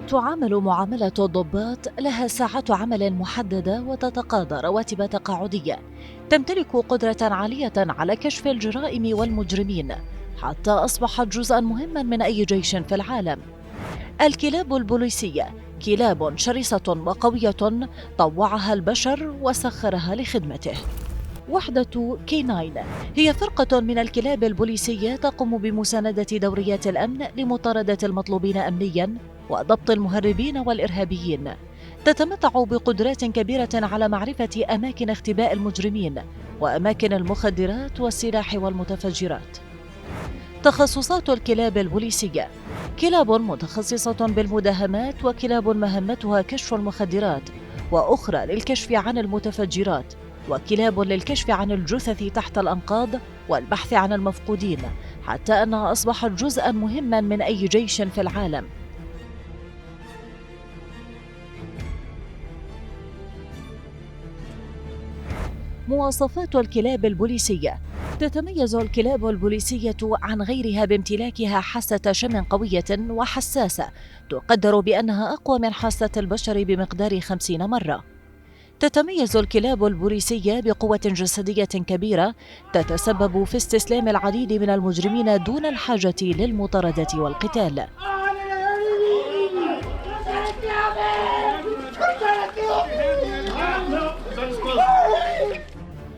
تعامل معاملة الضباط، لها ساعات عمل محددة وتتقاضى رواتب تقاعدية. تمتلك قدرة عالية على كشف الجرائم والمجرمين، حتى أصبحت جزءا مهما من أي جيش في العالم. الكلاب البوليسية كلاب شرسة وقوية، طوعها البشر وسخرها لخدمته. وحدة كيناين هي فرقة من الكلاب البوليسية تقوم بمساندة دوريات الأمن لمطاردة المطلوبين أمنياً وضبط المهربين والإرهابيين. تتمتع بقدرات كبيرة على معرفة أماكن اختباء المجرمين وأماكن المخدرات والسلاح والمتفجرات. تخصصات الكلاب البوليسية: كلاب متخصصة بالمداهمات، وكلاب مهمتها كشف المخدرات، وأخرى للكشف عن المتفجرات، وكلاب للكشف عن الجثث تحت الأنقاض والبحث عن المفقودين، حتى أنها أصبحت جزءاً مهماً من أي جيش في العالم. مواصفات الكلاب البوليسية: تتميز الكلاب البوليسية عن غيرها بامتلاكها حاسة شم قوية وحساسة، تقدر بأنها أقوى من حاسة البشر بمقدار 50 مرة. تتميز الكلاب البوليسية بقوة جسدية كبيرة، تتسبب في استسلام العديد من المجرمين دون الحاجة للمطاردة والقتال.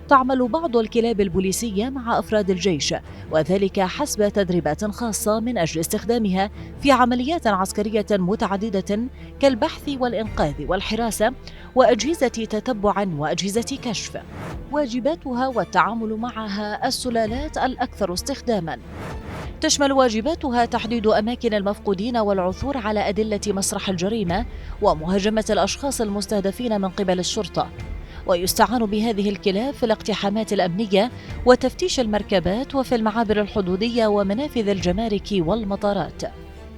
تعمل بعض الكلاب البوليسية مع أفراد الجيش، وذلك حسب تدريبات خاصة من أجل استخدامها في عمليات عسكرية متعددة كالبحث والإنقاذ والحراسة وأجهزة تتبع وأجهزة كشف. واجباتها والتعامل معها: السلالات الأكثر استخداماً. تشمل واجباتها تحديد أماكن المفقودين والعثور على أدلة مسرح الجريمة ومهاجمة الأشخاص المستهدفين من قبل الشرطة. ويستعان بهذه الكلاب في الاقتحامات الأمنية وتفتيش المركبات وفي المعابر الحدودية ومنافذ الجمارك والمطارات.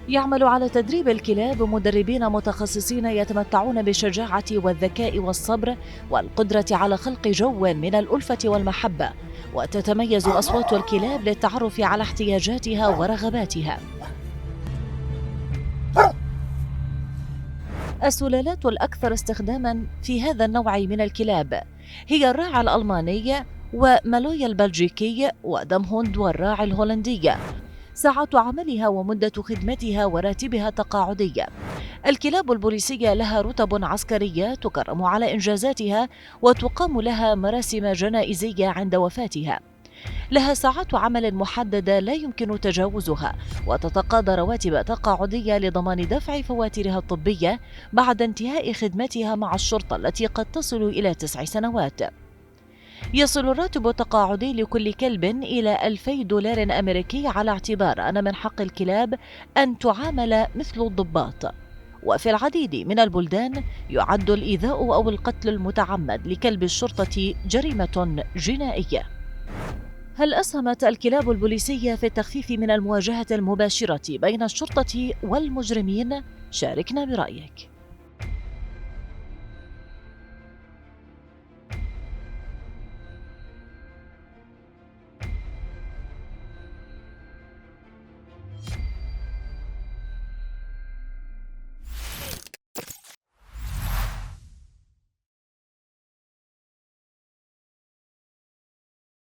يعمل على تدريب الكلاب مدربين متخصصين يتمتعون بالشجاعة والذكاء والصبر والقدرة على خلق جو من الألفة والمحبة. وتتميز أصوات الكلاب للتعرف على احتياجاتها ورغباتها. السلالات الأكثر استخداماً في هذا النوع من الكلاب هي الراعي الألماني ومالوي البلجيكي ودمهوند والراعي الهولندي. ساعات عملها ومدة خدمتها وراتبها تقاعدية. الكلاب البوليسية لها رتب عسكرية تكرم على إنجازاتها وتقام لها مراسم جنائزية عند وفاتها. لها ساعات عمل محددة لا يمكن تجاوزها، وتتقاضى رواتب تقاعدية لضمان دفع فواتيرها الطبية بعد انتهاء خدمتها مع الشرطة التي قد تصل إلى 9 سنوات. يصل الراتب التقاعدي لكل كلب إلى $2000 أمريكي، على اعتبار أن من حق الكلاب أن تعامل مثل الضباط. وفي العديد من البلدان يعد الإيذاء أو القتل المتعمد لكلب الشرطة جريمة جنائية. هل أسهمت الكلاب البوليسية في التخفيف من المواجهة المباشرة بين الشرطة والمجرمين؟ شاركنا برأيك.